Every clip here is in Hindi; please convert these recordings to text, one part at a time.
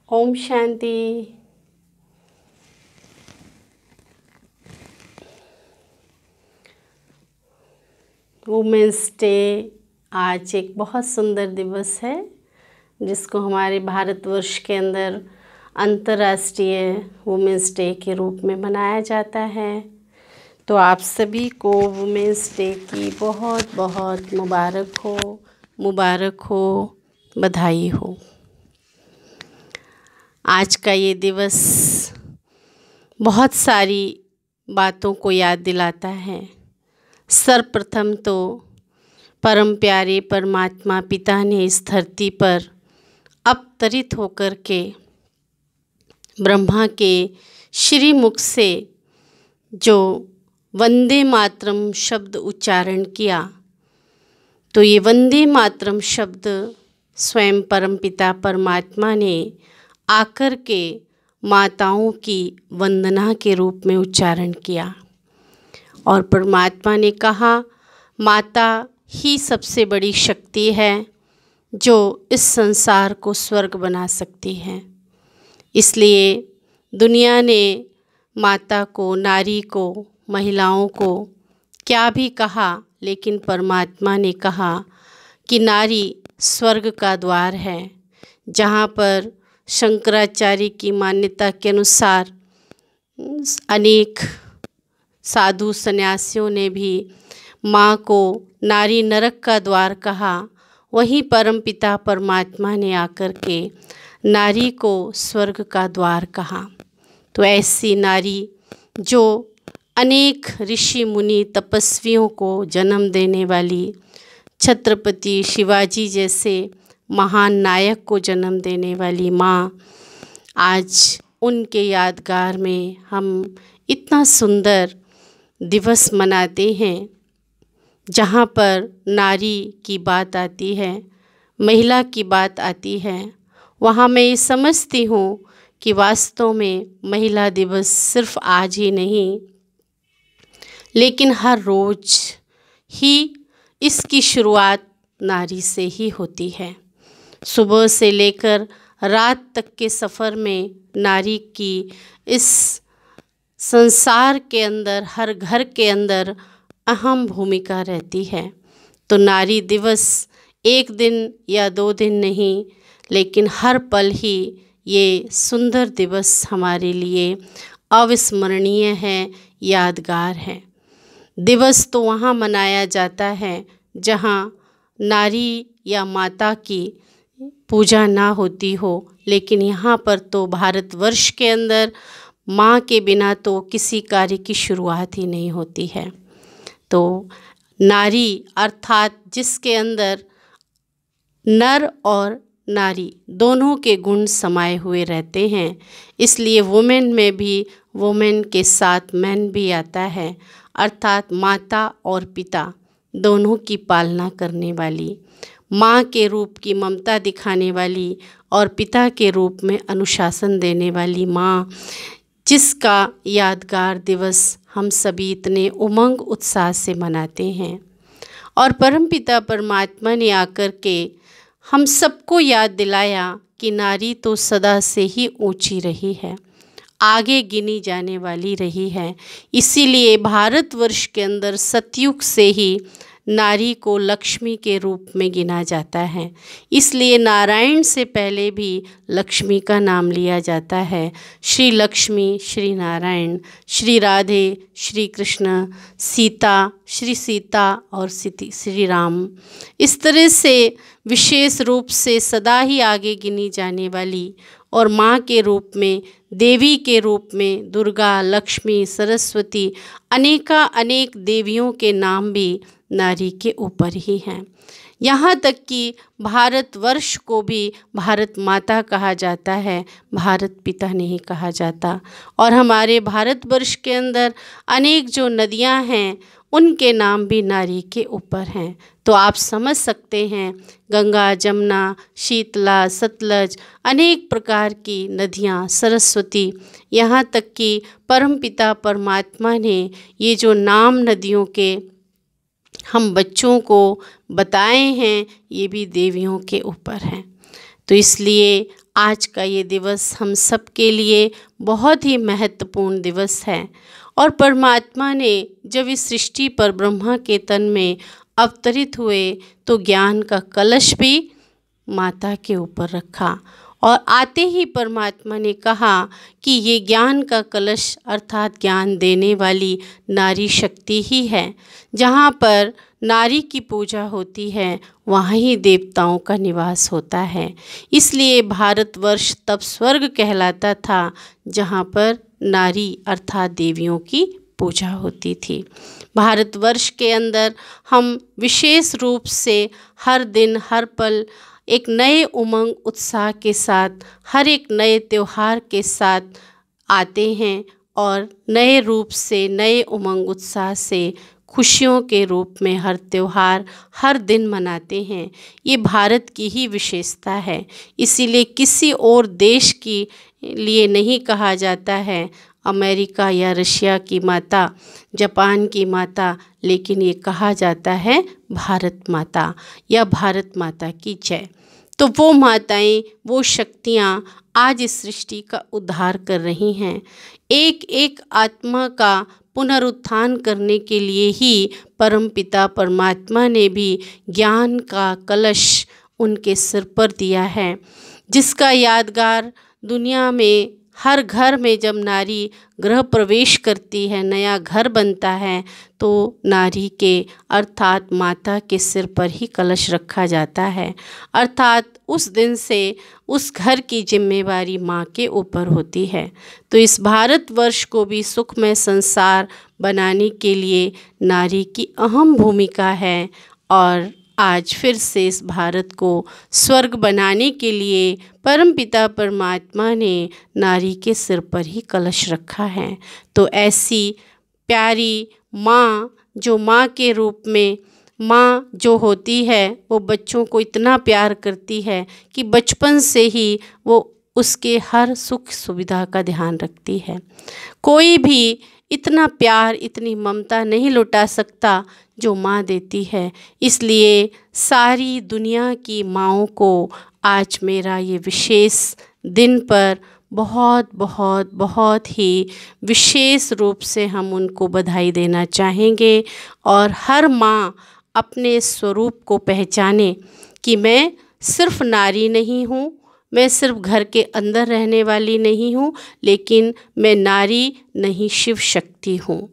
ओम शांति। वुमेंस डे आज एक बहुत सुंदर दिवस है जिसको हमारे भारतवर्ष के अंदर अंतर्राष्ट्रीय वुमेंस डे के रूप में मनाया जाता है। तो आप सभी को वुमेंस डे की बहुत बहुत मुबारक हो, बधाई हो। आज का ये दिवस बहुत सारी बातों को याद दिलाता है। सर्वप्रथम तो परम प्यारे परमात्मा पिता ने इस धरती पर अवतरित होकर के ब्रह्मा के श्री मुख से जो वंदे मातरम शब्द उच्चारण किया, तो ये वंदे मातरम शब्द स्वयं परमपिता परमात्मा ने आकर के माताओं की वंदना के रूप में उच्चारण किया। और परमात्मा ने कहा, माता ही सबसे बड़ी शक्ति है जो इस संसार को स्वर्ग बना सकती है। इसलिए दुनिया ने माता को, नारी को, महिलाओं को क्या भी कहा, लेकिन परमात्मा ने कहा कि नारी स्वर्ग का द्वार है, जहाँ पर शंकराचार्य की मान्यता के अनुसार अनेक साधु सन्यासियों ने भी माँ को नारी नरक का द्वार कहा, वहीं परमपिता परमात्मा ने आकर के नारी को स्वर्ग का द्वार कहा। तो ऐसी नारी जो अनेक ऋषि मुनि तपस्वियों को जन्म देने वाली, छत्रपति शिवाजी जैसे महान नायक को जन्म देने वाली माँ, आज उनके यादगार में हम इतना सुंदर दिवस मनाते हैं, जहाँ पर नारी की बात आती है, महिला की बात आती है। वहाँ मैं ये समझती हूँ कि वास्तव में महिला दिवस सिर्फ आज ही नहीं, लेकिन हर रोज़ ही इसकी शुरुआत नारी से ही होती है। सुबह से लेकर रात तक के सफ़र में नारी की इस संसार के अंदर, हर घर के अंदर अहम भूमिका रहती है। तो नारी दिवस एक दिन या 2 दिन नहीं, लेकिन हर पल ही ये सुंदर दिवस हमारे लिए अविस्मरणीय है, यादगार है। दिवस तो वहाँ मनाया जाता है जहाँ नारी या माता की पूजा ना होती हो, लेकिन यहाँ पर तो भारतवर्ष के अंदर माँ के बिना तो किसी कार्य की शुरुआत ही नहीं होती है। तो नारी अर्थात जिसके अंदर नर और नारी दोनों के गुण समाये हुए रहते हैं, इसलिए वुमेन में भी वुमेन के साथ मैन भी आता है, अर्थात माता और पिता दोनों की पालना करने वाली, माँ के रूप की ममता दिखाने वाली और पिता के रूप में अनुशासन देने वाली माँ, जिसका यादगार दिवस हम सभी इतने उमंग उत्साह से मनाते हैं। और परमपिता परमात्मा ने आकर के हम सबको याद दिलाया कि नारी तो सदा से ही ऊंची रही है, आगे गिनी जाने वाली रही है। इसीलिए भारतवर्ष के अंदर सतयुग से ही नारी को लक्ष्मी के रूप में गिना जाता है। इसलिए नारायण से पहले भी लक्ष्मी का नाम लिया जाता है। श्री लक्ष्मी, श्री नारायण, श्री राधे, श्री कृष्ण, श्री सीता और श्री राम, इस तरह से विशेष रूप से सदा ही आगे गिनी जाने वाली और माँ के रूप में, देवी के रूप में दुर्गा, लक्ष्मी, सरस्वती, अनेक देवियों के नाम भी नारी के ऊपर ही हैं। यहाँ तक कि भारतवर्ष को भी भारत माता कहा जाता है, भारत पिता नहीं कहा जाता। और हमारे भारतवर्ष के अंदर अनेक जो नदियाँ हैं, उनके नाम भी नारी के ऊपर हैं। तो आप समझ सकते हैं, गंगा, जमुना, शीतला, सतलज, अनेक प्रकार की नदियाँ, सरस्वती, यहाँ तक कि परमपिता परमात्मा ने ये जो नाम नदियों के हम बच्चों को बताए हैं, ये भी देवियों के ऊपर हैं। तो इसलिए आज का ये दिवस हम सब के लिए बहुत ही महत्वपूर्ण दिवस है। और परमात्मा ने जब इस सृष्टि पर ब्रह्मा के तन में अवतरित हुए तो ज्ञान का कलश भी माता के ऊपर रखा और आते ही परमात्मा ने कहा कि ये ज्ञान का कलश अर्थात ज्ञान देने वाली नारी शक्ति ही है। जहाँ पर नारी की पूजा होती है वहाँ ही देवताओं का निवास होता है। इसलिए भारतवर्ष तब स्वर्ग कहलाता था जहाँ पर नारी अर्थात देवियों की पूजा होती थी। भारतवर्ष के अंदर हम विशेष रूप से हर दिन हर पल एक नए उमंग उत्साह के साथ हर एक नए त्यौहार के साथ आते हैं और नए रूप से नए उमंग उत्साह से खुशियों के रूप में हर त्यौहार हर दिन मनाते हैं। ये भारत की ही विशेषता है। इसीलिए किसी और देश की लिए नहीं कहा जाता है अमेरिका या रशिया की माता, जापान की माता, लेकिन ये कहा जाता है भारत माता या भारत माता की जय। तो वो माताएं, वो शक्तियाँ आज इस सृष्टि का उद्धार कर रही हैं। एक एक आत्मा का पुनरुत्थान करने के लिए ही परमपिता परमात्मा ने भी ज्ञान का कलश उनके सिर पर दिया है, जिसका यादगार दुनिया में हर घर में जब नारी गृह प्रवेश करती है, नया घर बनता है, तो नारी के अर्थात माता के सिर पर ही कलश रखा जाता है। अर्थात उस दिन से उस घर की जिम्मेवारी माँ के ऊपर होती है। तो इस भारतवर्ष को भी सुखमय संसार बनाने के लिए नारी की अहम भूमिका है और आज फिर से इस भारत को स्वर्ग बनाने के लिए परमपिता परमात्मा ने नारी के सिर पर ही कलश रखा है। तो ऐसी प्यारी माँ, जो माँ के रूप में माँ जो होती है वो बच्चों को इतना प्यार करती है कि बचपन से ही वो उसके हर सुख सुविधा का ध्यान रखती है। कोई भी इतना प्यार, इतनी ममता नहीं लुटा सकता जो माँ देती है। इसलिए सारी दुनिया की माँओं को आज मेरा ये विशेष दिन पर बहुत बहुत बहुत ही विशेष रूप से हम उनको बधाई देना चाहेंगे। और हर माँ अपने स्वरूप को पहचाने कि मैं सिर्फ नारी नहीं हूँ, मैं सिर्फ घर के अंदर रहने वाली नहीं हूँ, लेकिन मैं नारी नहीं शिव शक्ति हूँ।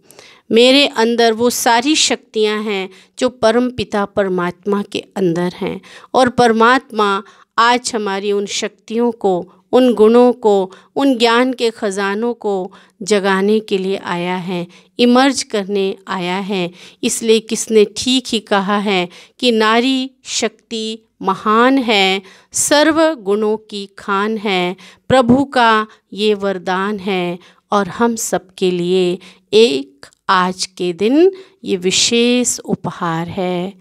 मेरे अंदर वो सारी शक्तियाँ हैं जो परम पिता परमात्मा के अंदर हैं और परमात्मा आज हमारी उन शक्तियों को, उन गुणों को, उन ज्ञान के ख़जानों को जगाने के लिए आया है, इमर्ज करने आया है। इसलिए किसने ठीक ही कहा है कि नारी शक्ति महान है, सर्व गुणों की खान है, प्रभु का ये वरदान है और हम सबके लिए एक आज के दिन ये विशेष उपहार है।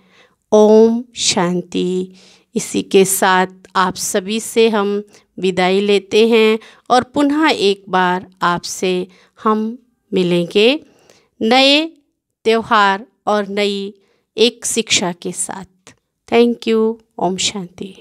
ओम शांति। इसी के साथ आप सभी से हम विदाई लेते हैं और पुनः एक बार आपसे हम मिलेंगे नए त्यौहार और नई एक शिक्षा के साथ। Thank you. ओम शांति।